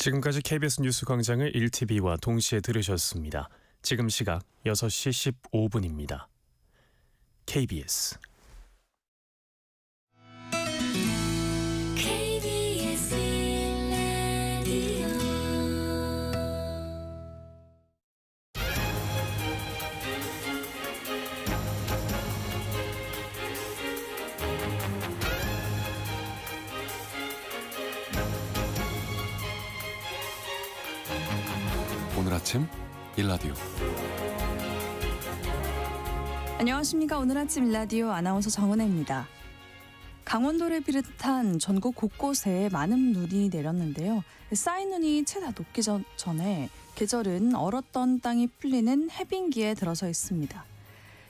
지금까지 KBS 뉴스 광장을 1TV와 동시에 들으셨습니다. 지금 시각 6시 15분입니다. KBS 오늘 아침 일라디오. 안녕하십니까. 오늘 아침 일라디오 아나운서 정은혜입니다. 강원도를 비롯한 전국 곳곳에 많은 눈이 내렸는데요. 쌓인 눈이 채 다 녹기 전에 계절은 얼었던 땅이 풀리는 해빙기에 들어서 있습니다.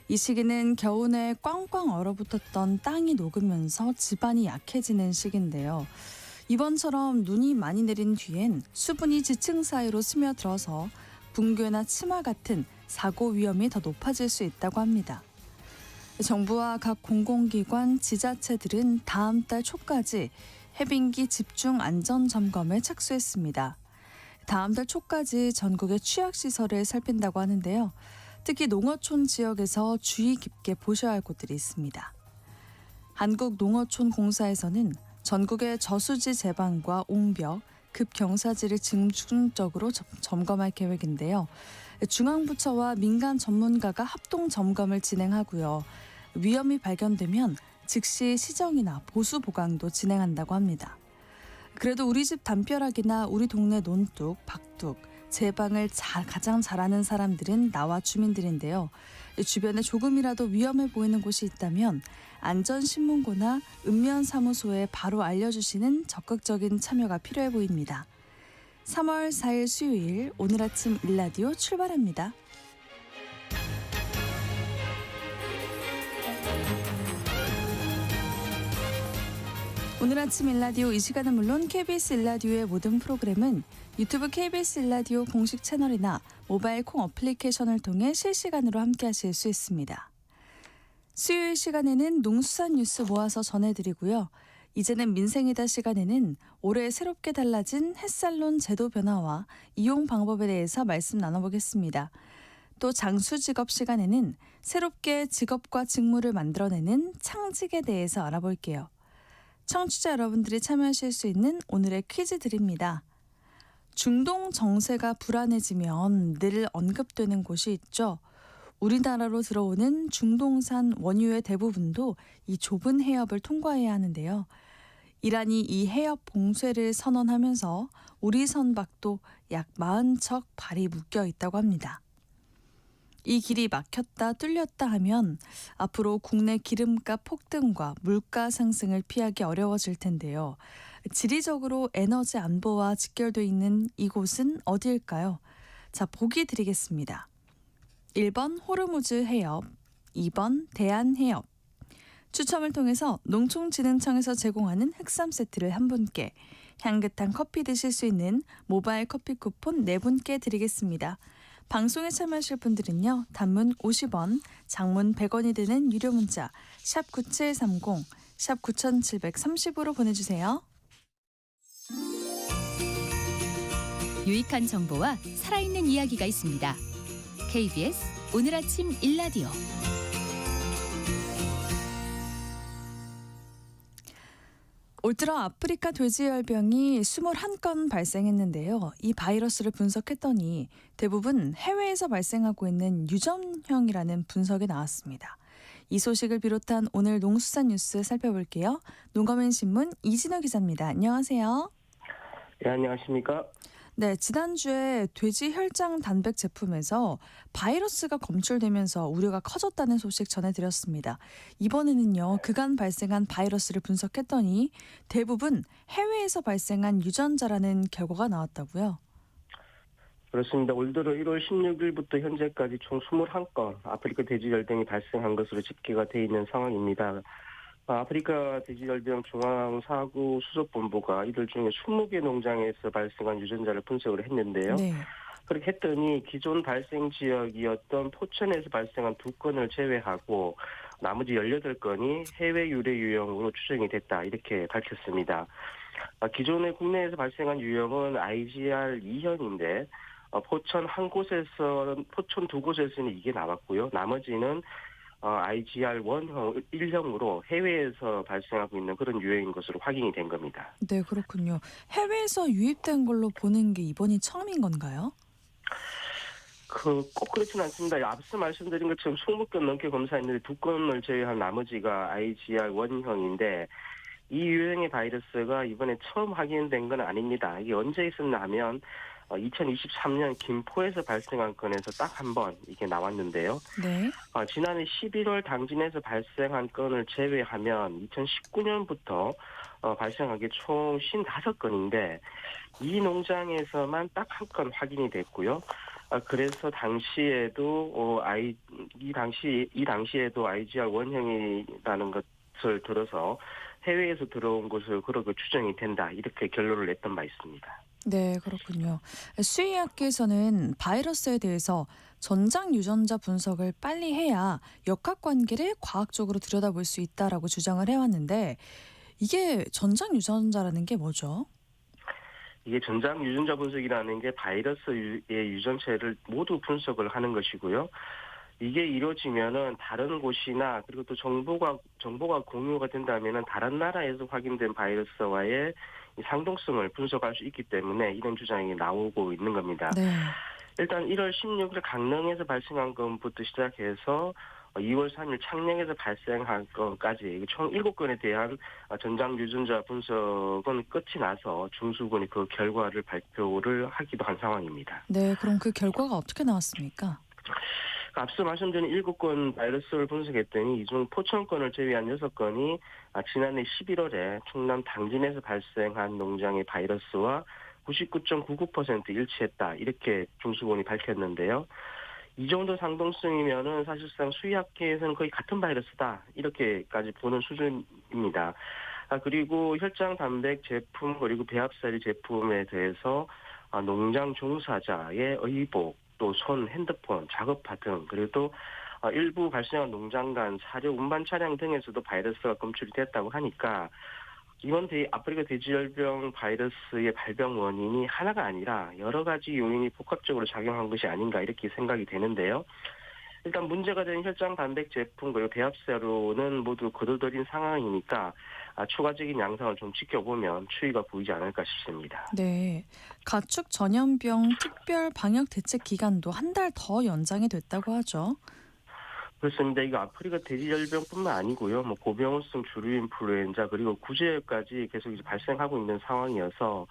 이 시기는 겨우내 꽝꽝 얼어붙었던 땅이 녹으면서 지반이 약해지는 시기인데요. 이번처럼 눈이 많이 내린 뒤엔 수분이 지층 사이로 스며들어서 붕괴나 침하 같은 사고 위험이 더 높아질 수 있다고 합니다. 정부와 각 공공기관, 지자체들은 다음 달 초까지 해빙기 집중 안전 점검에 착수했습니다. 다음 달 초까지 전국의 취약시설을 살핀다고 하는데요. 특히 농어촌 지역에서 주의 깊게 보셔야 할 곳들이 있습니다. 한국농어촌공사에서는 전국의 저수지 제방과 옹벽, 급경사지를 집중적으로 점검할 계획인데요. 중앙부처와 민간 전문가가 합동 점검을 진행하고요. 위험이 발견되면 즉시 시정이나 보수 보강도 진행한다고 합니다. 그래도 우리 집 담벼락이나 우리 동네 논둑, 박둑, 제방을 가장 잘하는 사람들은 나와 주민들인데요. 주변에 조금이라도 위험해 보이는 곳이 있다면 안전신문고나 읍면사무소에 바로 알려주시는 적극적인 참여가 필요해 보입니다. 3월 4일 수요일 오늘 아침 일라디오 출발합니다. 오늘 아침 일라디오 이 시간은 물론 KBS 일라디오의 모든 프로그램은 유튜브 KBS 일라디오 공식 채널이나 모바일 콩 어플리케이션을 통해 실시간으로 함께하실 수 있습니다. 수요일 시간에는 농수산 뉴스 모아서 전해드리고요. 이제는 민생이다 시간에는 올해 새롭게 달라진 햇살론 제도 변화와 이용 방법에 대해서 말씀 나눠보겠습니다. 또 장수직업 시간에는 새롭게 직업과 직무를 만들어내는 창직에 대해서 알아볼게요. 청취자 여러분들이 참여하실 수 있는 오늘의 퀴즈 드립니다. 중동 정세가 불안해지면 늘 언급되는 곳이 있죠. 우리나라로 들어오는 중동산 원유의 대부분도 이 좁은 해협을 통과해야 하는데요. 이란이 이 해협 봉쇄를 선언하면서 우리 선박도 약 40척 발이 묶여 있다고 합니다. 이 길이 막혔다 뚫렸다 하면 앞으로 국내 기름값 폭등과 물가 상승을 피하기 어려워질 텐데요. 지리적으로 에너지 안보와 직결되어 있는 이곳은 어디일까요? 자, 보기 드리겠습니다. 1번 호르무즈 해협, 2번 대한해협. 추첨을 통해서 농촌진흥청에서 제공하는 흑삼 세트를 한 분께, 향긋한 커피 드실 수 있는 모바일 커피 쿠폰 4분께 드리겠습니다. 방송에 참여하실 분들은요. 단문 50원, 장문 100원이 드는 유료 문자 샵 9730, 샵 9730으로 보내주세요. 유익한 정보와 살아있는 이야기가 있습니다. KBS 오늘 아침 일라디오. 올 들어 아프리카 돼지열병이 21건 발생했는데요. 이 바이러스를 분석했더니 대부분 해외에서 발생하고 있는 유전형이라는 분석이 나왔습니다. 이 소식을 비롯한 오늘 농수산 뉴스 살펴볼게요. 농검연신문 이진호 기자입니다. 안녕하세요. 네, 안녕하십니까? 네, 지난주에 돼지 혈장 단백 제품에서 바이러스가 검출되면서 우려가 커졌다는 소식 전해드렸습니다. 이번에는요, 그간 발생한 바이러스를 분석했더니 대부분 해외에서 발생한 유전자라는 결과가 나왔다고요? 그렇습니다. 올 들어 1월 16일부터 현재까지 총 21건 아프리카 돼지열병이 발생한 것으로 집계가 돼 있는 상황입니다. 아프리카 돼지열병 중앙사고수습본부가 이들 중에 20개 농장에서 발생한 유전자를 분석을 했는데요. 네. 그렇게 했더니 기존 발생 지역이었던 포천에서 발생한 2건을 제외하고 나머지 18건이 해외 유래 유형으로 추정이 됐다 이렇게 밝혔습니다. 기존에 국내에서 발생한 유형은 IGR 2형인데 포천 두 곳에서는 이게 나왔고요. 나머지는 IGR 1형으로 해외에서 발생하고 있는 그런 유형인 것으로 확인이 된 겁니다. 네, 그렇군요. 해외에서 유입된 걸로 보는 게 이번이 처음인 건가요? 꼭 그렇지는 않습니다. 앞서 말씀드린 것처럼 20건 넘게 검사했는데 2건을 제외한 나머지가 IGR 1형인데 이 유형의 바이러스가 이번에 처음 확인된 건 아닙니다. 이게 언제 있었나 하면 2023년 김포에서 발생한 건에서 딱 한 번 이게 나왔는데요. 네. 지난해 11월 당진에서 발생한 건을 제외하면 2019년부터 발생한 게 총 55건인데 이 농장에서만 딱 한 건 확인이 됐고요. 그래서 당시에도 이 당시에도 IGR 원형이라는 것을 들어서 해외에서 들어온 것으로 그렇게 추정이 된다. 이렇게 결론을 냈던 바 있습니다. 네, 그렇군요. 수의학계에서는 바이러스에 대해서 전장 유전자 분석을 빨리 해야 역학관계를 과학적으로 들여다볼 수 있다라고 주장을 해왔는데 이게 전장 유전자라는 게 뭐죠? 이게 전장 유전자 분석이라는 게 바이러스의 유전체를 모두 분석을 하는 것이고요. 이게 이루어지면은 다른 곳이나 그리고 또 정보가 공유가 된다면은 다른 나라에서 확인된 바이러스와의 이 상동성을 분석할 수 있기 때문에 이런 주장이 나오고 있는 겁니다. 네. 일단 1월 16일 강릉에서 발생한 것부터 시작해서 2월 3일 창녕에서 발생한 것까지 총 7건에 대한 전장 유전자 분석은 끝이 나서 중수본이 그 결과를 발표를 하기도 한 상황입니다. 네, 그럼 그 결과가 어떻게 나왔습니까? 앞서 말씀드린 7건 바이러스를 분석했더니 이 중 포천건을 제외한 6건이 지난해 11월에 충남 당진에서 발생한 농장의 바이러스와 99.99% 일치했다. 이렇게 중수본이 밝혔는데요. 이 정도 상동성이면은 사실상 수의학계에서는 거의 같은 바이러스다. 이렇게까지 보는 수준입니다. 그리고 혈장 단백 제품 그리고 배합사리 제품에 대해서 농장 종사자의 의복, 또 손, 핸드폰, 작업화 등 그리고 또 일부 발생한 농장 간 사료 운반 차량 등에서도 바이러스가 검출이 됐다고 하니까 이번 아프리카 돼지열병 바이러스의 발병 원인이 하나가 아니라 여러 가지 요인이 복합적으로 작용한 것이 아닌가 이렇게 생각이 되는데요. 일단 문제가 된 혈장 단백 제품 그리고 배합사료는 모두 거둬들인 상황이니까 추가적인 양상을 좀 지켜보면 추이가 보이지 않을까 싶습니다. 네. 가축 전염병 특별 방역 대책 기간도 한 달 더 연장이 됐다고 하죠. 그렇습니다. 이거 아프리카 돼지열병뿐만 아니고요. 고병원성 주류인플루엔자 그리고 구제까지 계속 이제 발생하고 있는 상황이어서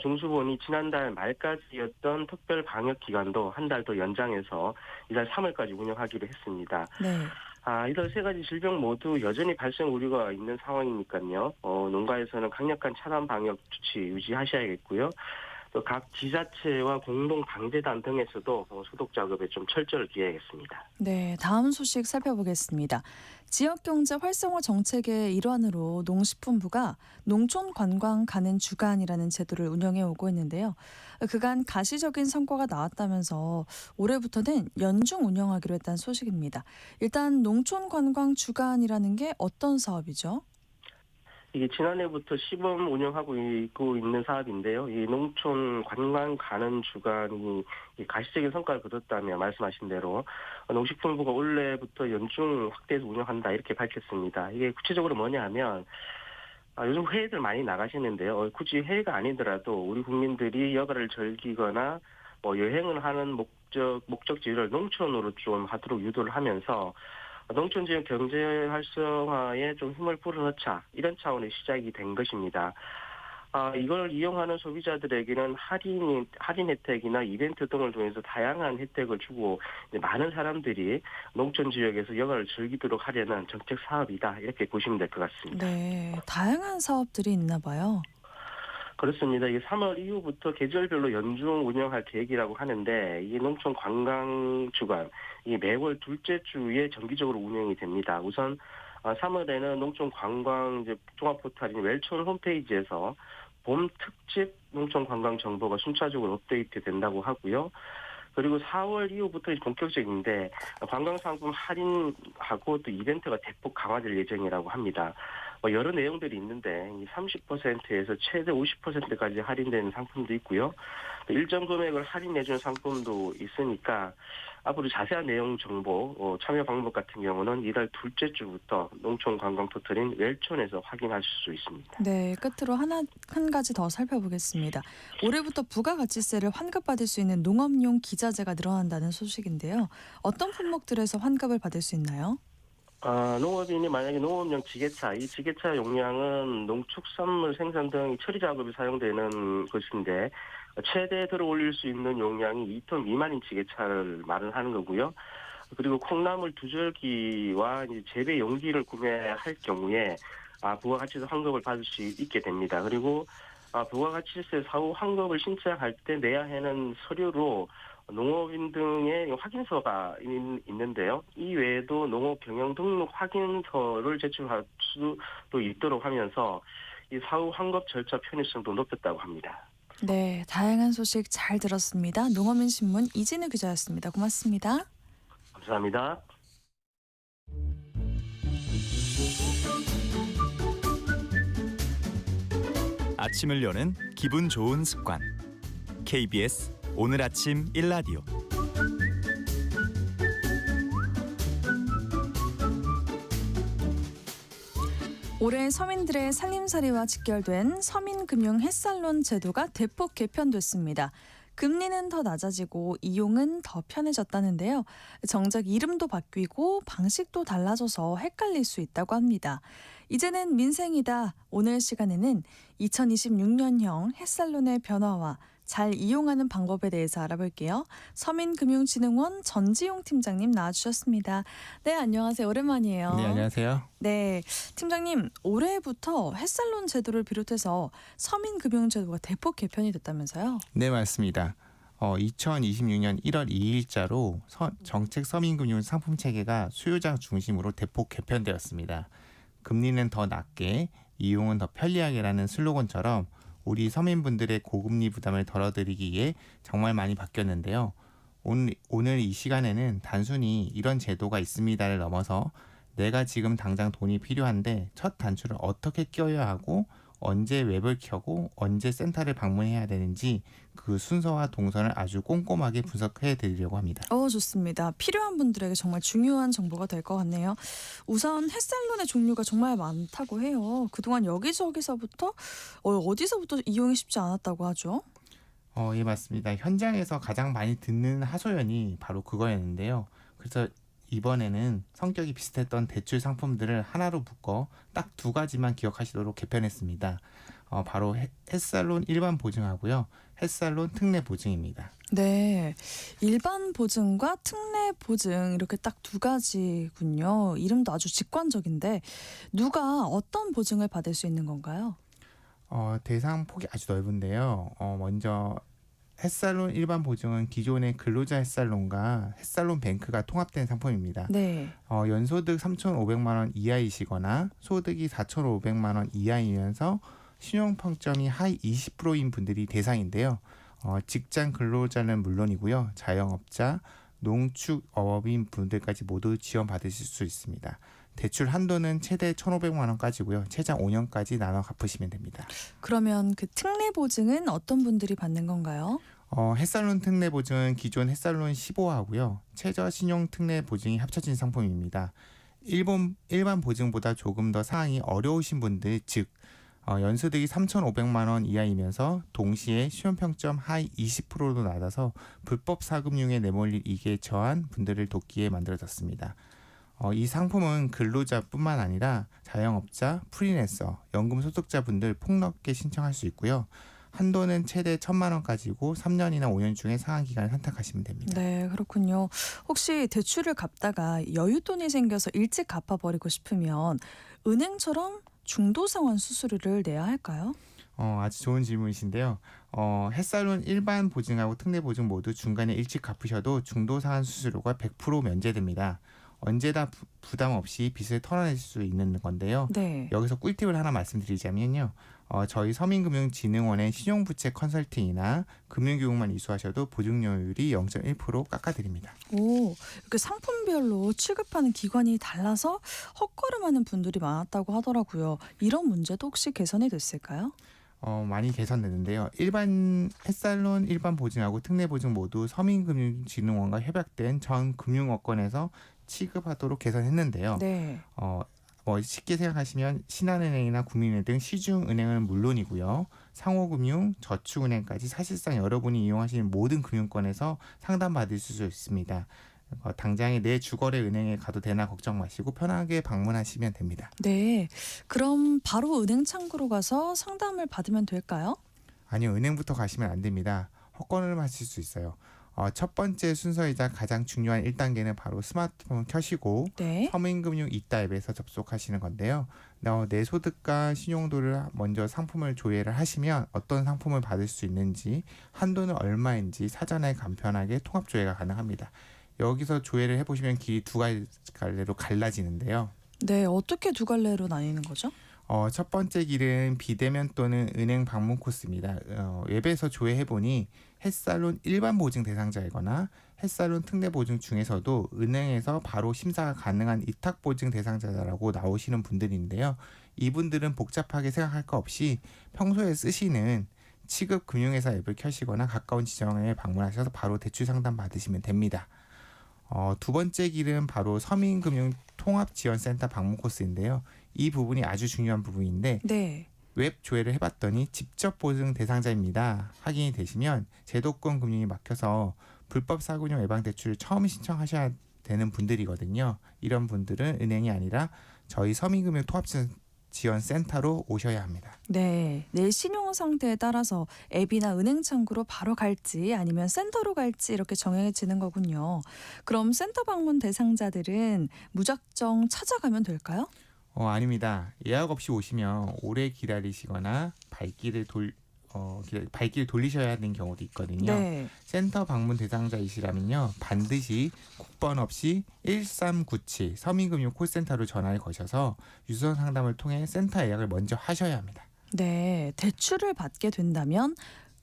중수본이 지난달 말까지였던 특별 방역 기간도 한 달 더 연장해서 이달 3월까지 운영하기로 했습니다. 네. 이달 세 가지 질병 모두 여전히 발생 우려가 있는 상황이니까요. 농가에서는 강력한 차단 방역 조치 유지하셔야겠고요. 또 각 지자체와 공동 방재단 등에서도 소독 작업에 좀 철저를 기해야겠습니다. 네, 다음 소식 살펴보겠습니다. 지역경제 활성화 정책의 일환으로 농식품부가 농촌 관광 가는 주간이라는 제도를 운영해 오고 있는데요. 그간 가시적인 성과가 나왔다면서 올해부터는 연중 운영하기로 했다는 소식입니다. 일단 농촌 관광 주간이라는 게 어떤 사업이죠? 이게 지난해부터 시범 운영하고 있는 사업인데요. 이 농촌 관광 가는 주간이 가시적인 성과를 거뒀다며 말씀하신 대로 농식품부가 올해부터 연중 확대해서 운영한다 이렇게 밝혔습니다. 이게 구체적으로 뭐냐 하면 요즘 회의들 많이 나가시는데요. 굳이 회의가 아니더라도 우리 국민들이 여가를 즐기거나 여행을 하는 목적지를 농촌으로 좀 하도록 유도를 하면서 농촌 지역 경제 활성화에 좀 힘을 불어넣자 이런 차원의 시작이 된 것입니다. 이걸 이용하는 소비자들에게는 할인 혜택이나 이벤트 등을 통해서 다양한 혜택을 주고 많은 사람들이 농촌 지역에서 여가를 즐기도록 하려는 정책 사업이다 이렇게 보시면 될 것 같습니다. 네, 다양한 사업들이 있나 봐요. 그렇습니다. 이게 3월 이후부터 계절별로 연중 운영할 계획이라고 하는데 이 농촌 관광 주간 이 매월 둘째 주에 정기적으로 운영이 됩니다. 우선 3월에는 농촌 관광 종합 포털인 웰촌 홈페이지에서 봄 특집 농촌 관광 정보가 순차적으로 업데이트 된다고 하고요. 그리고 4월 이후부터 본격적인데 관광 상품 할인하고 또 이벤트가 대폭 강화될 예정이라고 합니다. 여러 내용들이 있는데 이 30%에서 최대 50%까지 할인되는 상품도 있고요. 또 일정 금액을 할인해주는 상품도 있으니까 앞으로 자세한 내용 정보, 참여 방법 같은 경우는 이달 둘째 주부터 농촌관광포털인 웰촌에서 확인하실 수 있습니다. 네, 끝으로 한 가지 더 살펴보겠습니다. 올해부터 부가가치세를 환급받을 수 있는 농업용 기자재가 늘어난다는 소식인데요. 어떤 품목들에서 환급을 받을 수 있나요? 농업인이 만약에 농업용 지게차, 이 지게차 용량은 농축산물 생산 등 처리 작업에 사용되는 것인데 최대 들어 올릴 수 있는 용량이 2톤 미만인 지게차를 말하는 거고요. 그리고 콩나물 두절기와 이제 재배 용기를 구매할 경우에 부가가치세 환급을 받을 수 있게 됩니다. 그리고 부가가치세 사후 환급을 신청할 때 내야 하는 서류로 농업인 등의 확인서가 있는데요. 이 외에도 농업 경영 등록 확인서를 제출할 수도 있도록 하면서 이 사후 환급 절차 편의성도 높였다고 합니다. 네, 다양한 소식 잘 들었습니다. 농어민신문 이진우 기자였습니다. 고맙습니다. 감사합니다. 아침을 여는 기분 좋은 습관. KBS 오늘 아침 일라디오. 올해 서민들의 살림살이와 직결된 서민금융 햇살론 제도가 대폭 개편됐습니다. 금리는 더 낮아지고 이용은 더 편해졌다는데요. 정작 이름도 바뀌고 방식도 달라져서 헷갈릴 수 있다고 합니다. 이제는 민생이다. 오늘 시간에는 2026년형 햇살론의 변화와 잘 이용하는 방법에 대해서 알아볼게요. 서민금융진흥원 전지용 팀장님 나와주셨습니다. 네, 안녕하세요. 오랜만이에요. 네, 안녕하세요. 네, 팀장님, 올해부터 햇살론 제도를 비롯해서 서민금융제도가 대폭 개편이 됐다면서요? 네, 맞습니다. 2026년 1월 2일자로 정책 서민금융 상품 체계가 수요자 중심으로 대폭 개편되었습니다. 금리는 더 낮게, 이용은 더 편리하게라는 슬로건처럼 우리 서민분들의 고금리 부담을 덜어드리기 위해 정말 많이 바뀌었는데요. 오늘 이 시간에는 단순히 이런 제도가 있습니다를 넘어서 내가 지금 당장 돈이 필요한데 첫 단추를 어떻게 껴야 하고 언제 웹을 켜고 언제 센터를 방문해야 되는지 그 순서와 동선을 아주 꼼꼼하게 분석해 드리려고 합니다. 좋습니다. 필요한 분들에게 정말 중요한 정보가 될 것 같네요. 우선 햇살론의 종류가 정말 많다고 해요. 그동안 여기저기서부터 어디서부터 이용이 쉽지 않았다고 하죠? 예, 맞습니다. 현장에서 가장 많이 듣는 하소연이 바로 그거였는데요. 그래서 이번에는 성격이 비슷했던 대출 상품들을 하나로 묶어 딱 두 가지만 기억하시도록 개편했습니다. 바로 햇살론 일반 보증하고요. 햇살론 특례 보증입니다. 네, 일반 보증과 특례 보증 이렇게 딱 두 가지군요. 이름도 아주 직관적인데 누가 어떤 보증을 받을 수 있는 건가요? 대상 폭이 아주 넓은데요. 먼저 햇살론 일반 보증은 기존의 근로자 햇살론과 햇살론 뱅크가 통합된 상품입니다. 네. 연소득 3,500만 원 이하이시거나 소득이 4,500만 원 이하이면서 신용평점이 하위 20%인 분들이 대상인데요. 직장 근로자는 물론이고요. 자영업자, 농축어업인 분들까지 모두 지원받으실 수 있습니다. 대출 한도는 최대 1,500만 원까지고요. 최장 5년까지 나눠 갚으시면 됩니다. 그러면 그 특례 보증은 어떤 분들이 받는 건가요? 햇살론 특례 보증은 기존 햇살론 15하고요. 최저 신용 특례 보증이 합쳐진 상품입니다. 일반 보증보다 조금 더 사항이 어려우신 분들, 즉 연소득이 3,500만 원 이하이면서 동시에 시험평점 하위 20%로 낮아서 불법 사금융에 내몰릴 위기에 처한 분들을 돕기에 만들어졌습니다. 이 상품은 근로자뿐만 아니라 자영업자, 프리랜서, 연금 소득자분들 폭넓게 신청할 수 있고요. 한도는 최대 1,000만 원까지고 3년이나 5년 중에 상한 기간을 선택하시면 됩니다. 네, 그렇군요. 혹시 대출을 갚다가 여윳돈이 생겨서 일찍 갚아버리고 싶으면 은행처럼 중도상환 수수료를 내야 할까요? 아주 좋은 질문이신데요. 햇살론 일반 보증하고 특례 보증 모두 중간에 일찍 갚으셔도 중도상환 수수료가 100% 면제됩니다. 언제나 부담 없이 빚을 털어낼 수 있는 건데요. 네. 여기서 꿀팁을 하나 말씀드리자면요. 저희 서민금융진흥원의 신용부채 컨설팅이나 금융교육만 이수하셔도 보증료율이 0.1% 깎아드립니다. 오, 이렇게 상품별로 취급하는 기관이 달라서 헛걸음하는 분들이 많았다고 하더라고요. 이런 문제도 혹시 개선이 됐을까요? 많이 개선됐는데요. 일반 햇살론 일반 보증하고 특례 보증 모두 서민금융진흥원과 협약된 전 금융업권에서 취급하도록 개선했는데요. 네. 쉽게 생각하시면 신한은행이나 국민은행 등 시중은행은 물론이고요. 상호금융, 저축은행까지 사실상 여러분이 이용하시는 모든 금융권에서 상담받을 수 있습니다. 당장에 내 주거래 은행에 가도 되나 걱정 마시고 편하게 방문하시면 됩니다. 네. 그럼 바로 은행 창구로 가서 상담을 받으면 될까요? 아니요, 은행부터 가시면 안 됩니다. 헛걸음을 하실 수 있어요. 첫 번째 순서이자 가장 중요한 1단계는 바로 스마트폰을 켜시고 네. 서민금융 이따 앱에서 접속하시는 건데요. 내 소득과 신용도를 먼저 상품을 조회를 하시면 어떤 상품을 받을 수 있는지 한도는 얼마인지 사전에 간편하게 통합 조회가 가능합니다. 여기서 조회를 해보시면 길이 두 갈래로 갈라지는데요. 네. 어떻게 두 갈래로 나뉘는 거죠? 첫 번째 길은 비대면 또는 은행 방문 코스입니다. 웹에서 조회해보니 햇살론 일반 보증 대상자이거나 햇살론 특례 보증 중에서도 은행에서 바로 심사가 가능한 위탁 보증 대상자라고 나오시는 분들인데요. 이분들은 복잡하게 생각할 거 없이 평소에 쓰시는 취급 금융회사 앱을 켜시거나 가까운 지점에 방문하셔서 바로 대출 상담 받으시면 됩니다. 두 번째 길은 바로 서민금융 통합지원센터 방문 코스인데요. 이 부분이 아주 중요한 부분인데 네. 웹 조회를 해봤더니 직접 보증 대상자입니다. 확인이 되시면 제도권 금융이 막혀서 불법 사금융 예방 대출을 처음 신청하셔야 되는 분들이거든요. 이런 분들은 은행이 아니라 저희 서민금융 통합지원센터로 오셔야 합니다. 네. 내 신용 상태에 따라서 앱이나 은행 창구로 바로 갈지 아니면 센터로 갈지 이렇게 정해지는 거군요. 그럼 센터 방문 대상자들은 무작정 찾아가면 될까요? 아닙니다. 예약 없이 오시면 오래 기다리시거나 발길을 돌리셔야 하는 경우도 있거든요. 네. 센터 방문 대상자이시라면요. 반드시 국번 없이 1397 서민금융 콜센터로 전화를 거셔서 유선 상담을 통해 센터 예약을 먼저 하셔야 합니다. 네. 대출을 받게 된다면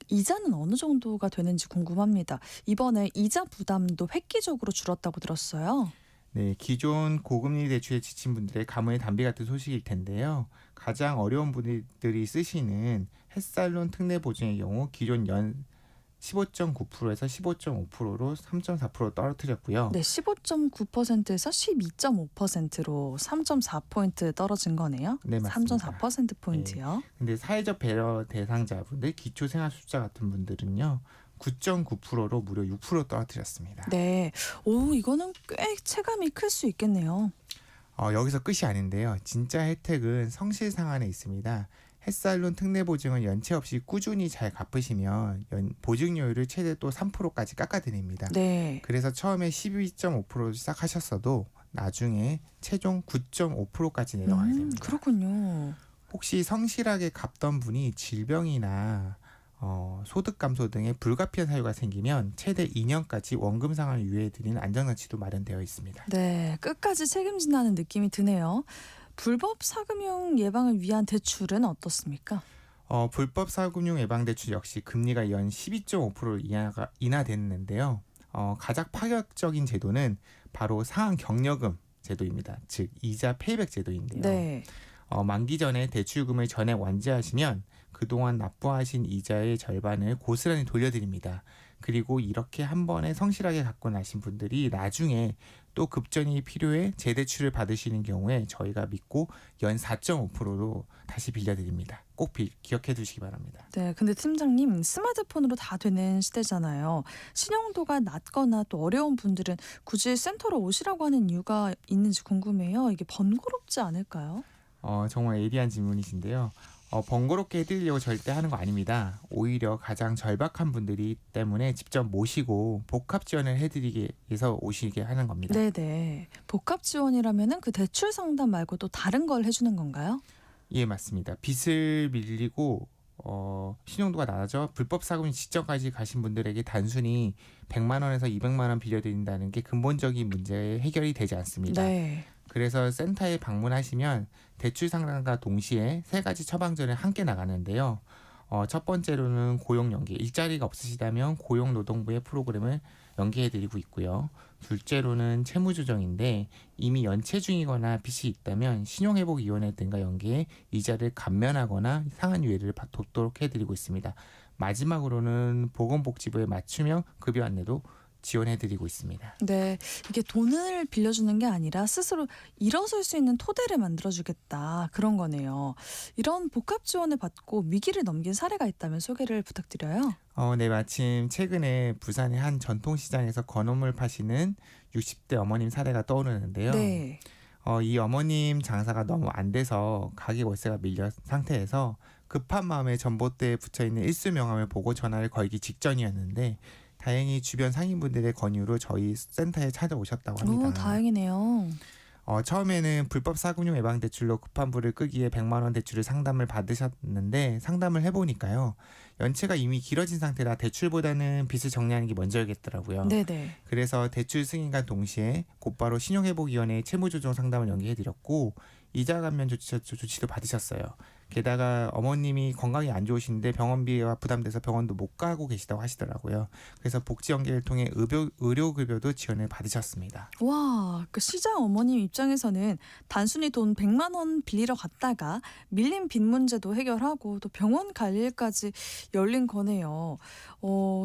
이자는 어느 정도가 되는지 궁금합니다. 이번에 이자 부담도 획기적으로 줄었다고 들었어요. 네, 기존 고금리 대출에 지친 분들의 가문의 담비 같은 소식일 텐데요. 가장 어려운 분들이 쓰시는 햇살론 특례 보증의 경우 기존 연 15.9%에서 15.5%로 3.4% 떨어뜨렸고요. 네, 15.9%에서 12.5%로 3.4포인트 떨어진 거네요. 네, 맞습니다. 3.4%포인트요. 근데 사회적 배려 대상자분들, 기초생활수자 같은 분들은요. 9.9%로 무려 6% 떨어뜨렸습니다. 네. 오, 이거는 꽤 체감이 클 수 있겠네요. 여기서 끝이 아닌데요. 진짜 혜택은 성실 상한에 있습니다. 햇살론 특례 보증은 연체 없이 꾸준히 잘 갚으시면 보증료율을 최대 또 3%까지 깎아드립니다. 네. 그래서 처음에 12.5% 시작하셨어도 나중에 최종 9.5%까지 내려가게 됩니다. 그렇군요. 혹시 성실하게 갚던 분이 질병이나 소득 감소 등의 불가피한 사유가 생기면 최대 2년까지 원금 상환을 유예해드리는 안전장치도 마련되어 있습니다. 네, 끝까지 책임진다는 느낌이 드네요. 불법 사금융 예방을 위한 대출은 어떻습니까? 불법 사금융 예방 대출 역시 금리가 연 12.5% 인하됐는데요. 가장 파격적인 제도는 바로 상한 경력금 제도입니다. 즉 이자 페이백 제도인데요. 네. 만기 전에 대출금을 전액 완제하시면 그동안 납부하신 이자의 절반을 고스란히 돌려드립니다. 그리고 이렇게 한 번에 성실하게 갚고 나신 분들이 나중에 또 급전이 필요해 재대출을 받으시는 경우에 저희가 믿고 연 4.5%로 다시 빌려드립니다. 꼭 기억해 두시기 바랍니다. 네, 근데 팀장님 스마트폰으로 다 되는 시대잖아요. 신용도가 낮거나 또 어려운 분들은 굳이 센터로 오시라고 하는 이유가 있는지 궁금해요. 이게 번거롭지 않을까요? 정말 예리한 질문이신데요. 번거롭게 해드리려고 절대 하는 거 아닙니다. 오히려 가장 절박한 분들이 때문에 직접 모시고 복합 지원을 해드리기 위해서 오시게 하는 겁니다. 네네. 복합 지원이라면은 그 대출 상담 말고 또 다른 걸 해주는 건가요? 예, 맞습니다. 빚을 밀리고 신용도가 낮아져 불법 사금 직전까지 가신 분들에게 단순히 100만 원에서 200만 원 빌려드린다는 게 근본적인 문제에 해결이 되지 않습니다. 네. 그래서 센터에 방문하시면 대출 상담과 동시에 3가지 처방전을 함께 나가는데요. 첫 번째로는 고용 연계, 일자리가 없으시다면 고용노동부의 프로그램을 연계해드리고 있고요. 둘째로는 채무조정인데 이미 연체 중이거나 빚이 있다면 신용회복위원회 등과 연계해 이자를 감면하거나 상한 유예를 돕도록 해드리고 있습니다. 마지막으로는 보건복지부의 맞춤형 급여 안내도 지원해드리고 있습니다. 네, 이게 돈을 빌려주는 게 아니라 스스로 일어설 수 있는 토대를 만들어주겠다 그런 거네요. 이런 복합 지원을 받고 위기를 넘긴 사례가 있다면 소개를 부탁드려요. 네, 마침 최근에 부산의 한 전통시장에서 건어물 파시는 60대 어머님 사례가 떠오르는데요. 네. 이 어머님 장사가 너무 안 돼서 가게 월세가 밀려 상태에서 급한 마음에 전봇대에 붙여있는 일수 명함을 보고 전화를 걸기 직전이었는데 다행히 주변 상인분들의 권유로 저희 센터에 찾아오셨다고 합니다. 오, 다행이네요. 처음에는 불법 사금융 예방 대출로 급한 불을 끄기에 100만 원 대출을 상담을 받으셨는데 상담을 해보니까요. 연체가 이미 길어진 상태라 대출보다는 빚을 정리하는 게 먼저겠더라고요. 네네. 그래서 대출 승인과 동시에 곧바로 신용회복위원회에 채무조정 상담을 연계해드렸고 이자 감면 조치도 받으셨어요. 게다가 어머님이 건강이 안 좋으신데 병원비가 부담돼서 병원도 못 가고 계시다고 하시더라고요. 그래서 복지 연계를 통해 의료급여도 지원을 받으셨습니다. 와, 그 시장 어머님 입장에서는 단순히 돈 100만 원 빌리러 갔다가 밀린 빚 문제도 해결하고 또 병원 갈 일까지 열린 거네요.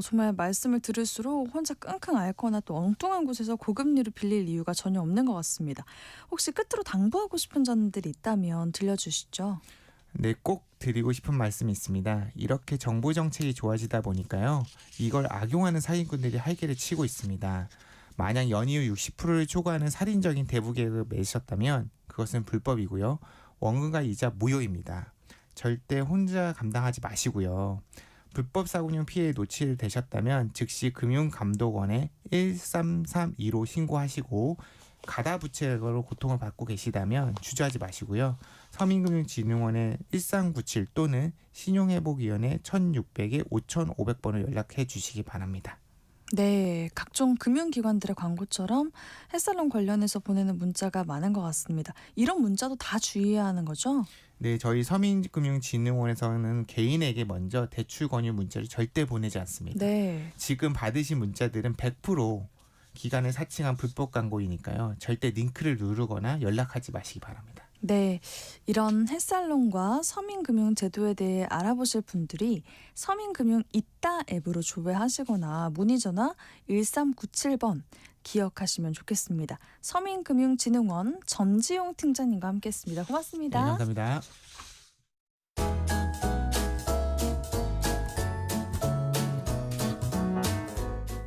정말 말씀을 들을수록 혼자 끙끙 앓거나 또 엉뚱한 곳에서 고금리로 빌릴 이유가 전혀 없는 것 같습니다. 혹시 끝으로 당부하고 싶은 점들이 있다면 들려주시죠. 네, 꼭 드리고 싶은 말씀이 있습니다. 이렇게 정부 정책이 좋아지다 보니까요. 이걸 악용하는 사기꾼들이 활개를 치고 있습니다. 만약 연이후 60%를 초과하는 살인적인 대부 계획을 매셨다면 그것은 불법이고요. 원금과 이자 무효입니다. 절대 혼자 감당하지 마시고요. 불법 사금융 피해에 노출되셨다면 즉시 금융감독원에 1332로 신고하시고 가다부채로 고통을 받고 계시다면 주저하지 마시고요. 서민금융진흥원에 1397 또는 신용회복위원회 1600에 5500번을 연락해 주시기 바랍니다. 네, 각종 금융기관들의 광고처럼 헬살론 관련해서 보내는 문자가 많은 것 같습니다. 이런 문자도 다 주의해야 하는 거죠? 네, 저희 서민금융진흥원에서는 개인에게 먼저 대출 권유 문자를 절대 보내지 않습니다. 네. 지금 받으신 문자들은 100% 기간을 사칭한 불법 광고이니까요. 절대 링크를 누르거나 연락하지 마시기 바랍니다. 네, 이런 햇살론과 서민금융 제도에 대해 알아보실 분들이 서민금융 있다 앱으로 조회하시거나 문의전화 1397번 기억하시면 좋겠습니다. 서민금융진흥원 전지용 팀장님과 함께했습니다. 고맙습니다. 네, 감사합니다.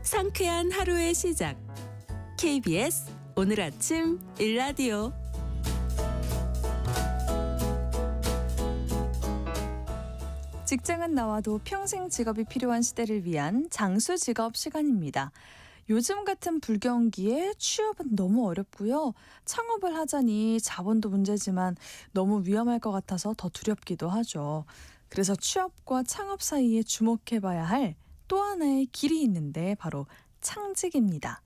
상쾌한 하루의 시작. KBS 오늘 아침 일라디오. 직장은 나와도 평생 직업이 필요한 시대를 위한 장수 직업 시간입니다. 요즘 같은 불경기에 취업은 너무 어렵고요. 창업을 하자니 자본도 문제지만 너무 위험할 것 같아서 더 두렵기도 하죠. 그래서 취업과 창업 사이에 주목해봐야 할 또 하나의 길이 있는데 바로 창직입니다.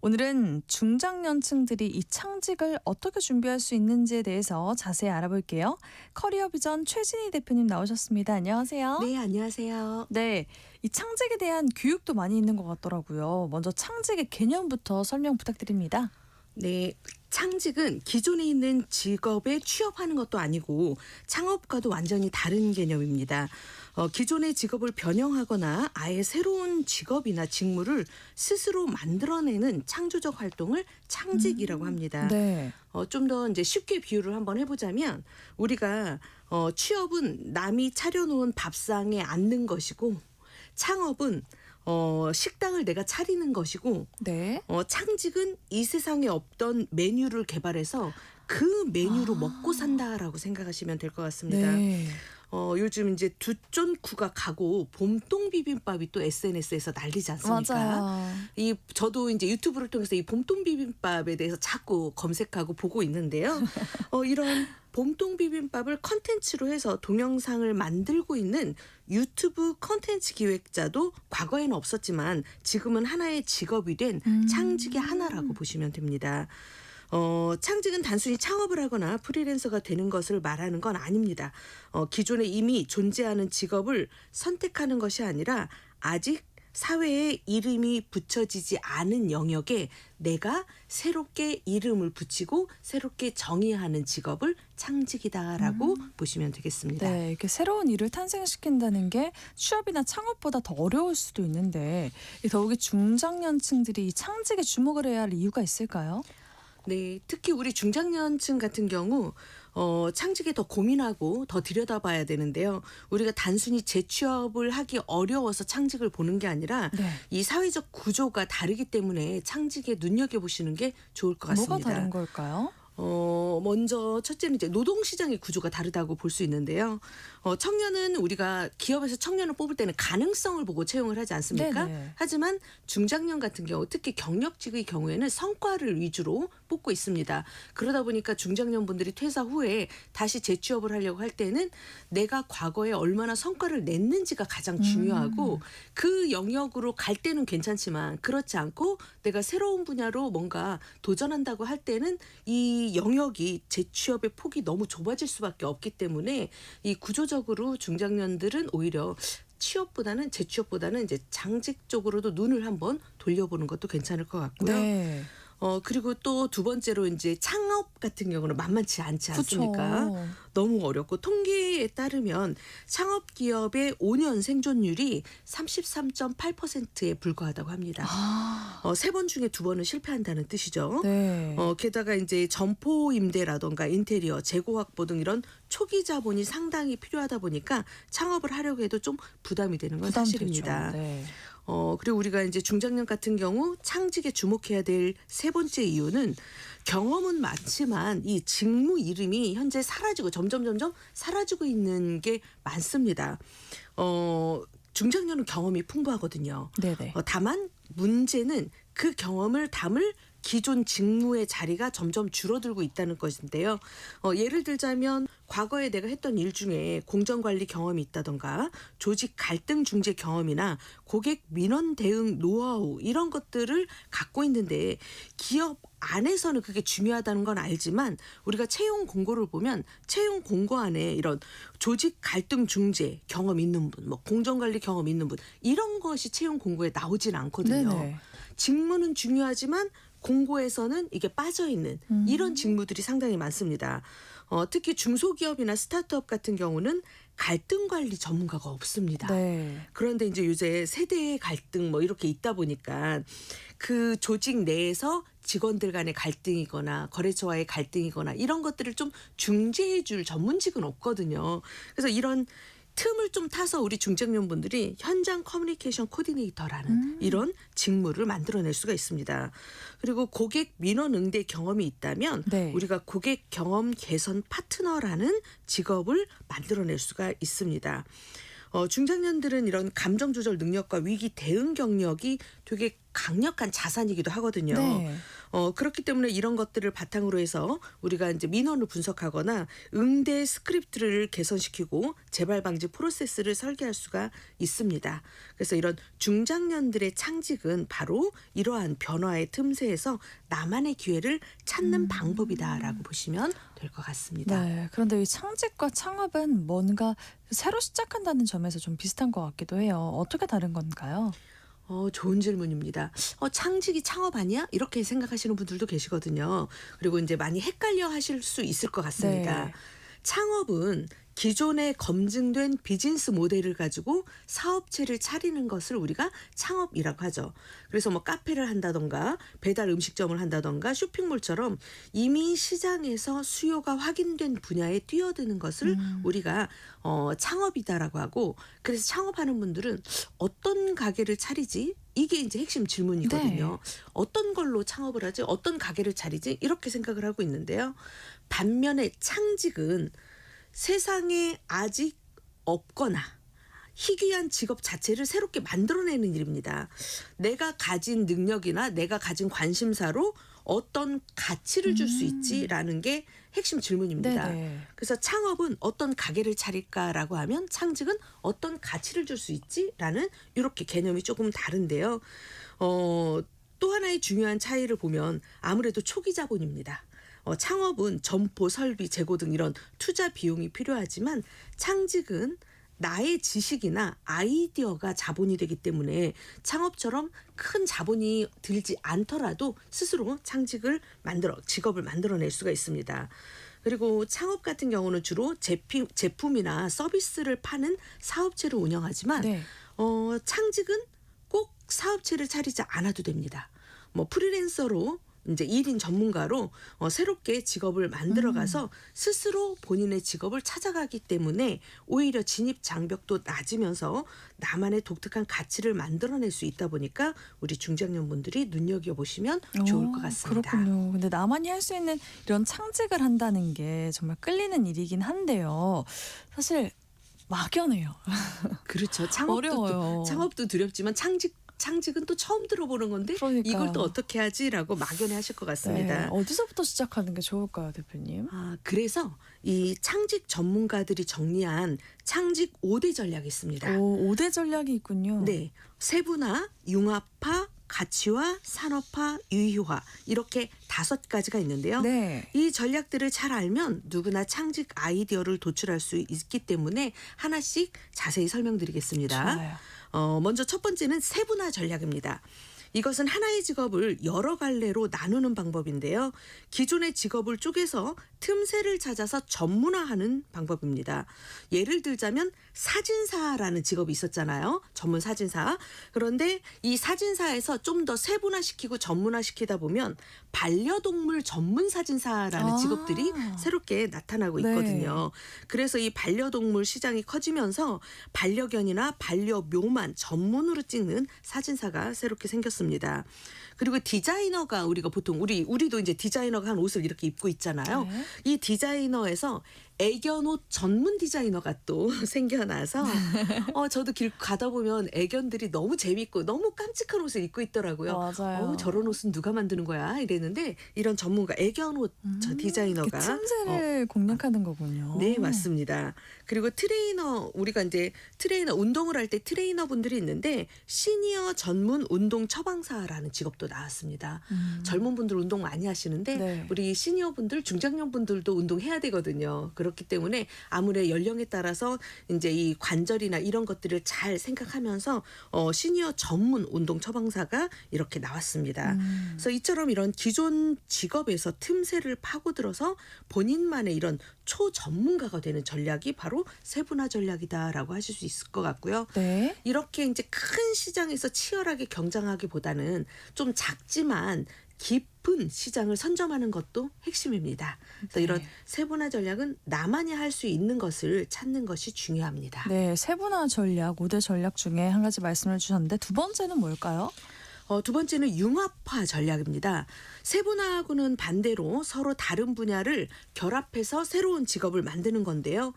오늘은 중장년층들이 이 창직을 어떻게 준비할 수 있는지에 대해서 자세히 알아볼게요. 커리어 비전 최진희 대표님 나오셨습니다. 안녕하세요. 네, 안녕하세요. 네, 이 창직에 대한 교육도 많이 있는 것 같더라고요. 먼저 창직의 개념부터 설명 부탁드립니다. 네, 창직은 기존에 있는 직업에 취업하는 것도 아니고 창업과도 완전히 다른 개념입니다. 기존의 직업을 변형하거나 아예 새로운 직업이나 직무를 스스로 만들어내는 창조적 활동을 창직이라고 합니다. 네. 좀 더 이제 쉽게 비유를 한번 해보자면 우리가 취업은 남이 차려놓은 밥상에 앉는 것이고 창업은 식당을 내가 차리는 것이고 네. 창직은 이 세상에 없던 메뉴를 개발해서 그 메뉴로 먹고 산다라고 생각하시면 될 것 같습니다. 네. 요즘 이제 두쫀쿠가 가고 봄동 비빔밥이 또 SNS에서 난리지 않습니까? 맞아요. 저도 이제 유튜브를 통해서 이 봄동 비빔밥에 대해서 자꾸 검색하고 보고 있는데요. 이런 봄동 비빔밥을 컨텐츠로 해서 동영상을 만들고 있는 유튜브 컨텐츠 기획자도 과거에는 없었지만 지금은 하나의 직업이 된 창직의 하나라고 보시면 됩니다. 창직은 단순히 창업을 하거나 프리랜서가 되는 것을 말하는 건 아닙니다. 기존에 이미 존재하는 직업을 선택하는 것이 아니라 아직 사회에 이름이 붙여지지 않은 영역에 내가 새롭게 이름을 붙이고 새롭게 정의하는 직업을 창직이다라고 보시면 되겠습니다. 네, 이렇게 새로운 일을 탄생시킨다는 게 취업이나 창업보다 더 어려울 수도 있는데 더욱이 중장년층들이 이 창직에 주목을 해야 할 이유가 있을까요? 네, 특히 우리 중장년층 같은 경우 창직에 더 고민하고 더 들여다봐야 되는데요. 우리가 단순히 재취업을 하기 어려워서 창직을 보는 게 아니라 네. 이 사회적 구조가 다르기 때문에 창직에 눈여겨보시는 게 좋을 것 같습니다. 뭐가 다른 걸까요? 먼저 첫째는 이제 노동시장의 구조가 다르다고 볼 수 있는데요. 청년은 우리가 기업에서 청년을 뽑을 때는 가능성을 보고 채용을 하지 않습니까? 네네. 하지만 중장년 같은 경우 특히 경력직의 경우에는 성과를 위주로 뽑고 있습니다. 그러다 보니까 중장년 분들이 퇴사 후에 다시 재취업을 하려고 할 때는 내가 과거에 얼마나 성과를 냈는지가 가장 중요하고 그 영역으로 갈 때는 괜찮지만 그렇지 않고 내가 새로운 분야로 뭔가 도전한다고 할 때는 이 영역이 재취업의 폭이 너무 좁아질 수밖에 없기 때문에 이 구조적으로 중장년들은 오히려 취업보다는 재취업보다는 이제 장직 쪽으로도 눈을 한번 돌려보는 것도 괜찮을 것 같고요. 네. 그리고 또 두 번째로 이제 창업 같은 경우는 만만치 않지 않습니까? 그쵸. 너무 어렵고 통계에 따르면 창업 기업의 5년 생존율이 33.8%에 불과하다고 합니다. 세 번 중에 2번은 실패한다는 뜻이죠. 네. 게다가 이제 점포 임대라던가 인테리어, 재고 확보 등 이런 초기 자본이 상당히 필요하다 보니까 창업을 하려고 해도 좀 부담이 되는 건 부담되죠. 사실입니다. 네. 그리고 우리가 이제 중장년 같은 경우 창직에 주목해야 될 세 번째 이유는 경험은 많지만 이 직무 이름이 현재 사라지고 점점 사라지고 있는 게 많습니다. 중장년은 경험이 풍부하거든요. 네네. 다만 문제는 그 경험을 담을 기존 직무의 자리가 점점 줄어들고 있다는 것인데요. 예를 들자면 과거에 내가 했던 일 중에 공정관리 경험이 있다던가 조직 갈등 중재 경험이나 고객 민원 대응 노하우 이런 것들을 갖고 있는데 기업 안에서는 그게 중요하다는 건 알지만 우리가 채용 공고를 보면 채용 공고 안에 이런 조직 갈등 중재 경험 있는 분, 뭐 공정관리 경험 있는 분 이런 것이 채용 공고에 나오진 않거든요. 네네. 직무는 중요하지만 공고에서는 이게 빠져있는 이런 직무들이 상당히 많습니다. 특히 중소기업이나 스타트업 같은 경우는 갈등 관리 전문가가 없습니다. 네. 그런데 이제 요새 세대의 갈등 뭐 이렇게 있다 보니까 그 조직 내에서 직원들 간의 갈등이거나 거래처와의 갈등이거나 이런 것들을 좀 중재해 줄 전문직은 없거든요. 그래서 이런 틈을 좀 타서 우리 중장년 분들이 현장 커뮤니케이션 코디네이터라는 이런 직무를 만들어낼 수가 있습니다. 그리고 고객 민원 응대 경험이 있다면 네. 우리가 고객 경험 개선 파트너라는 직업을 만들어낼 수가 있습니다. 중장년들은 이런 감정 조절 능력과 위기 대응 경력이 되게 강력한 자산이기도 하거든요. 네. 그렇기 때문에 이런 것들을 바탕으로 해서 우리가 이제 민원을 분석하거나 응대 스크립트를 개선시키고 재발 방지 프로세스를 설계할 수가 있습니다. 그래서 이런 중장년들의 창직은 바로 이러한 변화의 틈새에서 나만의 기회를 찾는 방법이다라고 보시면 될 것 같습니다. 네. 그런데 이 창직과 창업은 뭔가 새로 시작한다는 점에서 좀 비슷한 것 같기도 해요. 어떻게 다른 건가요? 좋은 질문입니다. 창직이 창업 아니야? 이렇게 생각하시는 분들도 계시거든요. 그리고 이제 많이 헷갈려 하실 수 있을 것 같습니다. 네. 창업은 기존에 검증된 비즈니스 모델을 가지고 사업체를 차리는 것을 우리가 창업이라고 하죠. 그래서 뭐 카페를 한다던가 배달 음식점을 한다던가 쇼핑몰처럼 이미 시장에서 수요가 확인된 분야에 뛰어드는 것을 우리가 창업이다라고 하고, 그래서 창업하는 분들은 어떤 가게를 차리지? 이게 이제 핵심 질문이거든요. 네. 어떤 걸로 창업을 하지? 어떤 가게를 차리지? 이렇게 생각을 하고 있는데요. 반면에 창직은 세상에 아직 없거나 희귀한 직업 자체를 새롭게 만들어내는 일입니다. 내가 가진 능력이나 내가 가진 관심사로 어떤 가치를 줄 수 있지라는 게 핵심 질문입니다. 네네. 그래서 창업은 어떤 가게를 차릴까라고 하면 창직은 어떤 가치를 줄 수 있지라는 이렇게 개념이 조금 다른데요. 또 하나의 중요한 차이를 보면 아무래도 초기 자본입니다. 창업은 점포, 설비, 재고 등 이런 투자 비용이 필요하지만 창직은 나의 지식이나 아이디어가 자본이 되기 때문에 창업처럼 큰 자본이 들지 않더라도 스스로 직업을 만들어낼 수가 있습니다. 그리고 창업 같은 경우는 주로 제품이나 서비스를 파는 사업체를 운영하지만 네. 창직은 꼭 사업체를 차리지 않아도 됩니다. 뭐 프리랜서로 이제 1인 전문가로 새롭게 직업을 만들어가서 스스로 본인의 직업을 찾아가기 때문에 오히려 진입 장벽도 낮으면서 나만의 독특한 가치를 만들어낼 수 있다 보니까 우리 중장년분들이 눈여겨보시면 좋을 것 같습니다. 그렇군요. 근데 나만이 할 수 있는 이런 창직을 한다는 게 정말 끌리는 일이긴 한데요. 사실 막연해요. 그렇죠. 어려워요. 창업도 두렵지만 창직은 또 처음 들어보는 건데 그러니까요. 이걸 또 어떻게 하지라고 막연해 하실 것 같습니다. 네. 어디서부터 시작하는 게 좋을까요, 대표님? 그래서 이 창직 전문가들이 정리한 창직 5대 전략이 있습니다. 5대 전략이 있군요. 네. 세분화, 융합화, 가치화, 산업화, 유희화 이렇게 5가지가 있는데요. 네. 이 전략들을 잘 알면 누구나 창직 아이디어를 도출할 수 있기 때문에 하나씩 자세히 설명드리겠습니다. 좋아요. 먼저 첫 번째는 세분화 전략입니다. 이것은 하나의 직업을 여러 갈래로 나누는 방법인데요. 기존의 직업을 쪼개서 틈새를 찾아서 전문화하는 방법입니다. 예를 들자면 사진사라는 직업이 있었잖아요. 전문 사진사. 그런데 이 사진사에서 좀 더 세분화시키고 전문화시키다 보면 반려동물 전문 사진사라는 직업들이 새롭게 나타나고 있거든요. 그래서 이 반려동물 시장이 커지면서 반려견이나 반려묘만 전문으로 찍는 사진사가 새롭게 생겼습니다. 그리고 디자이너가 우리가 보통 우리도 이제 디자이너가 한 옷을 이렇게 입고 있잖아요. 네. 이 디자이너에서 애견옷 전문 디자이너가 또 생겨나서 저도 길 가다 보면 애견들이 너무 재밌고 너무 깜찍한 옷을 입고 있더라고요. 맞아요. 저런 옷은 누가 만드는 거야 이랬는데 이런 전문가 애견옷 저 디자이너가 틈새를 공략하는 거군요. 네, 맞습니다. 그리고 우리가 이제 트레이너 운동을 할 때 트레이너 분들이 있는데 시니어 전문 운동 처방사라는 직업도 나왔습니다. 젊은 분들 운동 많이 하시는데 네. 우리 시니어 분들, 중장년 분들도 운동해야 되거든요. 그렇기 때문에 아무래 연령에 따라서 이제 이 관절이나 이런 것들을 잘 생각하면서 시니어 전문 운동 처방사가 이렇게 나왔습니다. 그래서 이처럼 이런 기존 직업에서 틈새를 파고들어서 본인만의 이런 초전문가가 되는 전략이 바로 세분화 전략이다라고 하실 수 있을 것 같고요. 네. 이렇게 이제 큰 시장에서 치열하게 경쟁하기보다는 좀 작지만 깊은 시장을 선점하는 것도 핵심입니다. 그래서 이런 세분화 전략은 나만이 할 수 있는 것을 찾는 것이 중요합니다. 네, 세분화 전략, 5대 전략 중에 한 가지 말씀을 주셨는데 두 번째는 뭘까요? 두 번째는 융합화 전략입니다. 세분화하고는 반대로 서로 다른 분야를 결합해서 새로운 직업을 만드는 건데요.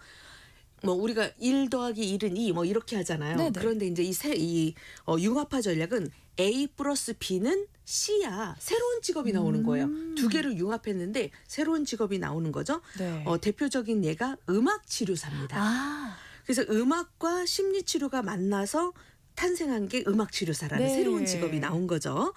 우리가 1 더하기 1은 2 이렇게 하잖아요. 네네. 그런데 이제 이 융합화 전략은 A 플러스 B는 C야. 새로운 직업이 나오는 거예요. 두 개를 융합했는데 새로운 직업이 나오는 거죠. 네. 대표적인 예가 음악 치료사입니다. 그래서 음악과 심리 치료가 만나서 탄생한 게 음악 치료사라는 네. 새로운 직업이 나온 거죠.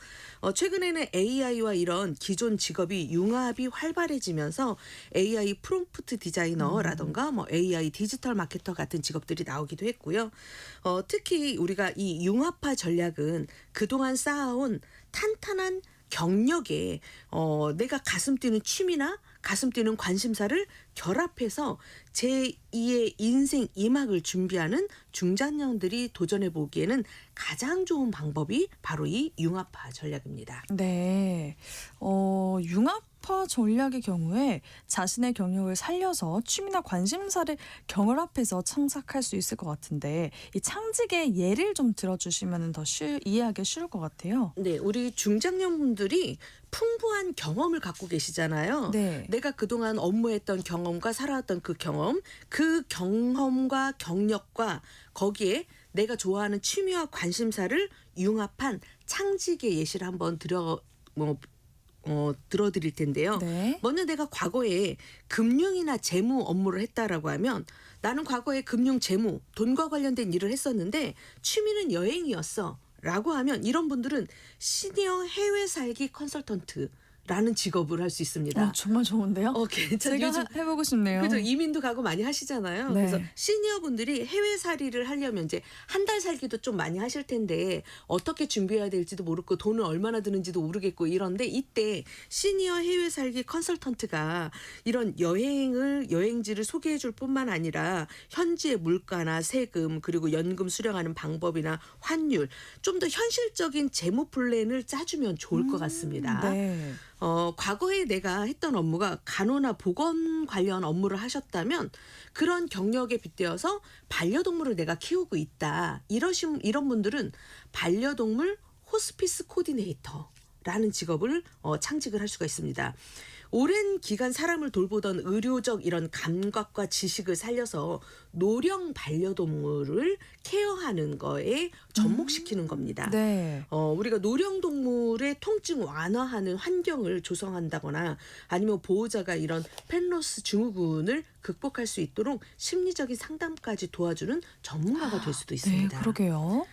최근에는 AI와 이런 기존 직업이 융합이 활발해지면서 AI 프롬프트 디자이너라던가 AI 디지털 마케터 같은 직업들이 나오기도 했고요. 특히 우리가 이 융합화 전략은 그동안 쌓아온 탄탄한 경력에 내가 가슴 뛰는 취미나 가슴 뛰는 관심사를 결합해서 제2의 인생 2막을 준비하는 중장년들이 도전해 보기에는 가장 좋은 방법이 바로 이 융합화 전략입니다. 네. 융합화 전략의 경우에 자신의 경력을 살려서 취미나 관심사를 결합해서 창작할 수 있을 것 같은데 이 창직의 예를 좀 들어주시면 더 이해하기 쉬울 것 같아요. 네, 우리 중장년분들이 풍부한 경험을 갖고 계시잖아요. 네. 내가 그동안 업무했던 경험 경험과 살아왔던 그 경험과 경력과 거기에 내가 좋아하는 취미와 관심사를 융합한 창직의 예시를 한번 들어드릴 텐데요. 네. 먼저 내가 과거에 금융이나 재무 업무를 했다라고 하면 나는 과거에 금융, 재무, 돈과 관련된 일을 했었는데 취미는 여행이었어 라고 하면 이런 분들은 시니어 해외 살기 컨설턴트라는 직업을 할 수 있습니다. 정말 좋은데요? 괜찮죠. 제가 해보고 싶네요. 그죠. 이민도 가고 많이 하시잖아요. 네. 그래서 시니어분들이 해외살이를 하려면 이제 한 달 살기도 좀 많이 하실 텐데 어떻게 준비해야 될지도 모르고 돈을 얼마나 드는지도 모르겠고 이런데 이때 시니어 해외살기 컨설턴트가 이런 여행지를 소개해 줄 뿐만 아니라 현지의 물가나 세금 그리고 연금 수령하는 방법이나 환율 좀 더 현실적인 재무 플랜을 짜주면 좋을 것 같습니다. 네. 과거에 내가 했던 업무가 간호나 보건 관련 업무를 하셨다면 그런 경력에 빗대어서 반려동물을 내가 키우고 있다. 이런 분들은 반려동물 호스피스 코디네이터라는 직업을 창직을 할 수가 있습니다. 오랜 기간 사람을 돌보던 의료적 이런 감각과 지식을 살려서 노령 반려동물을 케어하는 거에 접목시키는 겁니다. 네. 우리가 노령동물의 통증 완화하는 환경을 조성한다거나 아니면 보호자가 이런 펜로스 증후군을 극복할 수 있도록 심리적인 상담까지 도와주는 전문가가 될 수도 있습니다. 네, 그러게요.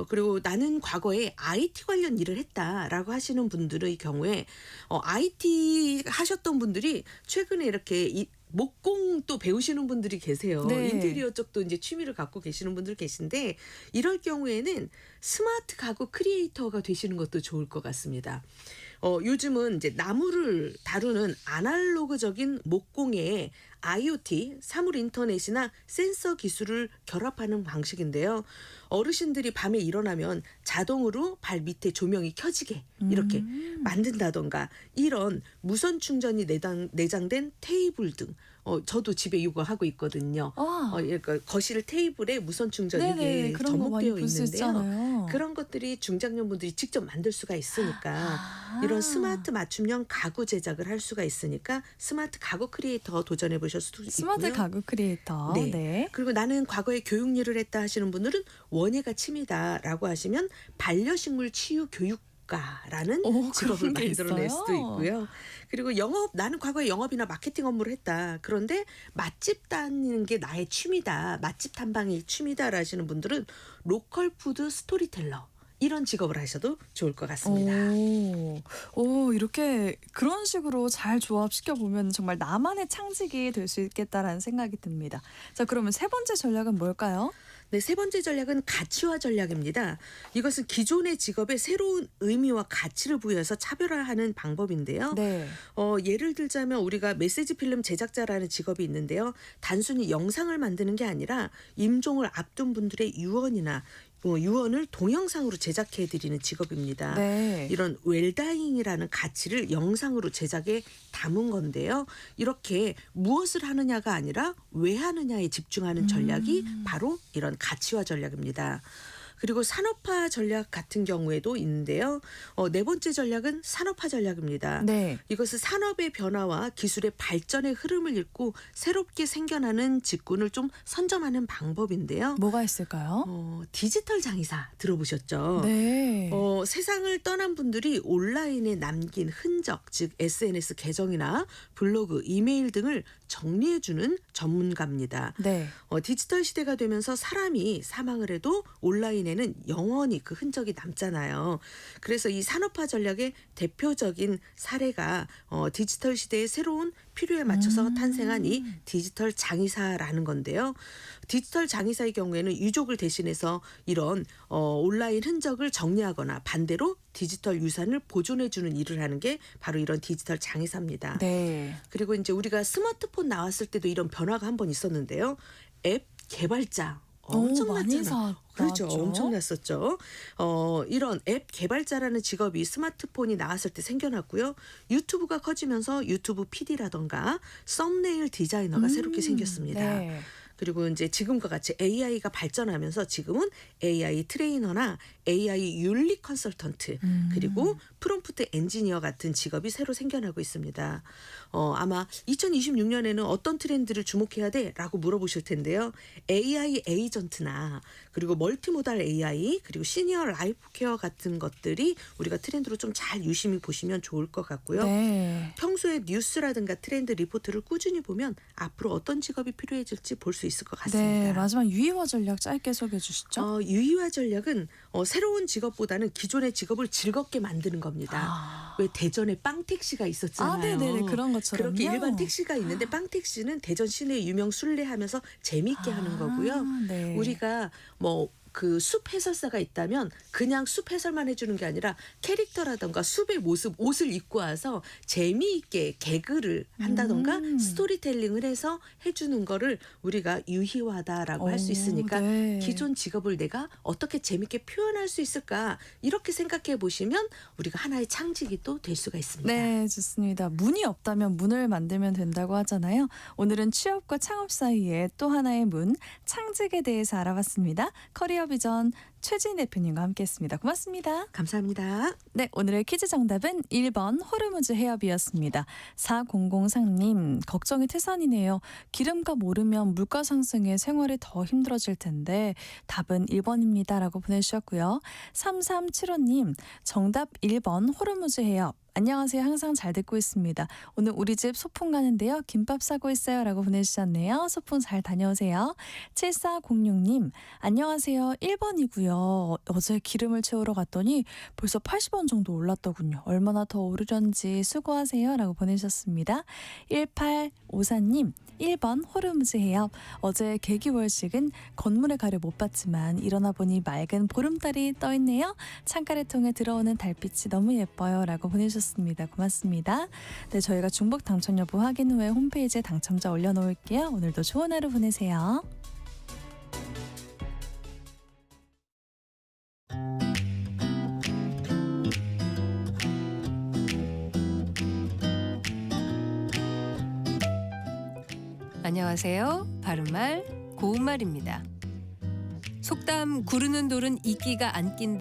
그리고 나는 과거에 IT 관련 일을 했다라고 하시는 분들의 경우에 IT 하셨던 분들이 최근에 이렇게 목공 또 배우시는 분들이 계세요. 네. 인테리어 쪽도 이제 취미를 갖고 계시는 분들 계신데 이럴 경우에는 스마트 가구 크리에이터가 되시는 것도 좋을 것 같습니다. 요즘은 이제 나무를 다루는 아날로그적인 목공에 IoT, 사물 인터넷이나 센서 기술을 결합하는 방식인데요. 어르신들이 밤에 일어나면 자동으로 발 밑에 조명이 켜지게 이렇게 만든다던가 이런 무선 충전이 내장된 테이블 등 저도 집에 이거 하고 있거든요. 그러니까 거실 테이블에 무선 충전 네네, 이게 그런 거 많이 접목되어 볼 수 있는데요. 있잖아요. 그런 것들이 중장년분들이 직접 만들 수가 있으니까 이런 스마트 맞춤형 가구 제작을 할 수가 있으니까 스마트 가구 크리에이터 도전해 보실 수도 있고요. 스마트 가구 크리에이터. 네. 네. 그리고 나는 과거에 교육 일을 했다 하시는 분들은 원예가 취미다라고 하시면 반려식물 치유 교육가라는 직업을 그런 게 만들어낼 있어요? 수도 있고요. 그리고 나는 과거에 영업이나 마케팅 업무를 했다. 그런데 맛집 다니는 게 나의 취미다. 맛집 탐방이 취미다라 하시는 분들은 로컬 푸드 스토리텔러 이런 직업을 하셔도 좋을 것 같습니다. 이렇게 그런 식으로 잘 조합시켜 보면 정말 나만의 창직이 될 수 있겠다라는 생각이 듭니다. 자, 그러면 세 번째 전략은 뭘까요? 네, 세 번째 전략은 가치화 전략입니다. 이것은 기존의 직업에 새로운 의미와 가치를 부여해서 차별화하는 방법인데요. 네. 예를 들자면 우리가 메시지 필름 제작자라는 직업이 있는데요. 단순히 영상을 만드는 게 아니라 임종을 앞둔 분들의 유언을 동영상으로 제작해드리는 직업입니다. 네. 이런 웰다잉이라는 가치를 영상으로 제작에 담은 건데요. 이렇게 무엇을 하느냐가 아니라 왜 하느냐에 집중하는 전략이 바로 이런 가치화 전략입니다. 그리고 산업화 전략 같은 경우에도 있는데요. 네 번째 전략은 산업화 전략입니다. 네. 이것은 산업의 변화와 기술의 발전의 흐름을 읽고 새롭게 생겨나는 직군을 좀 선점하는 방법인데요. 뭐가 있을까요? 디지털 장의사 들어보셨죠? 네. 세상을 떠난 분들이 온라인에 남긴 흔적, 즉 SNS 계정이나 블로그, 이메일 등을 정리해주는 전문가입니다. 네. 디지털 시대가 되면서 사람이 사망을 해도 온라인에는 영원히 그 흔적이 남잖아요. 그래서 이 산업화 전략의 대표적인 사례가 디지털 시대의 새로운 필요에 맞춰서 탄생한 이 디지털 장의사라는 건데요. 디지털 장의사의 경우에는 유족을 대신해서 이런 온라인 흔적을 정리하거나 반대로 디지털 유산을 보존해주는 일을 하는 게 바로 이런 디지털 장의사입니다. 네. 그리고 이제 우리가 스마트폰 나왔을 때도 이런 변화가 한 번 있었는데요. 앱 개발자 많이 엄청났잖아요. 그렇죠. 나왔죠. 엄청났었죠. 이런 앱 개발자라는 직업이 스마트폰이 나왔을 때 생겨났고요. 유튜브가 커지면서 유튜브 PD라던가 썸네일 디자이너가 새롭게 생겼습니다. 네. 그리고 이제 지금과 같이 AI가 발전하면서 지금은 AI 트레이너나 AI 윤리 컨설턴트 그리고 프롬프트 엔지니어 같은 직업이 새로 생겨나고 있습니다. 아마 2026년에는 어떤 트렌드를 주목해야 돼라고 물어보실 텐데요. AI 에이전트나 그리고 멀티모달 AI 그리고 시니어 라이프 케어 같은 것들이 우리가 트렌드로 좀 잘 유심히 보시면 좋을 것 같고요. 네. 평소에 뉴스라든가 트렌드 리포트를 꾸준히 보면 앞으로 어떤 직업이 필요해질지 볼 수 있을 것 같습니다. 네, 마지막 유희화 전략 짧게 소개해 주시죠. 유희화 전략은 새로운 직업보다는 기존의 직업을 즐겁게 만드는 겁니다. 왜 대전에 빵택시가 있었잖아요. 네네네, 그런 것처럼요. 그렇게 일반 택시가 있는데 빵택시는 대전 시내 유명 순례하면서 재미있게 하는 거고요. 네. 우리가 그 숲 해설사가 있다면 그냥 숲 해설만 해주는 게 아니라 캐릭터라던가 숲의 모습, 옷을 입고 와서 재미있게 개그를 한다던가 스토리텔링을 해서 해주는 거를 우리가 유희화다라고 할 수 있으니까 네. 기존 직업을 내가 어떻게 재미있게 표현할 수 있을까 이렇게 생각해 보시면 우리가 하나의 창직이 또 될 수가 있습니다. 네, 좋습니다. 문이 없다면 문을 만들면 된다고 하잖아요. 오늘은 취업과 창업 사이에 또 하나의 문, 창직에 대해서 알아봤습니다. 커리어 비전 최진 대표님과 함께했습니다. 고맙습니다. 감사합니다. 네, 오늘의 퀴즈 정답은 1번 호르무즈 해협이었습니다. 4003님, 걱정이 태산이네요. 기름값 오르면 물가 상승에 생활이 더 힘들어질 텐데 답은 1번입니다. 라고 보내주셨고요. 3375님, 정답 1번 호르무즈 해협. 안녕하세요. 항상 잘 듣고 있습니다. 오늘 우리 집 소풍 가는데요. 김밥 싸고 있어요. 라고 보내주셨네요. 소풍 잘 다녀오세요. 7406님, 안녕하세요. 1번이고요. 어제 기름을 채우러 갔더니 벌써 80원 정도 올랐더군요. 얼마나 더 오르려는지 수고하세요. 라고 보내주셨습니다. 1854님, 1번 호르무즈 해협. 어제 개기월식은 건물에 가려 못 봤지만 일어나 보니 맑은 보름달이 떠있네요. 창가를 통해 들어오는 달빛이 너무 예뻐요. 라고 보내주셨습니다. 고맙습니다. 네, 저희가 중복 당첨 여부 확인 후에 홈페이지에 당첨자 올려놓을게요. 오늘도 좋은 하루 보내세요. 안녕하세요. 바른말 고운말입니다. 속담 구르는 돌은 이끼가 안 낀다.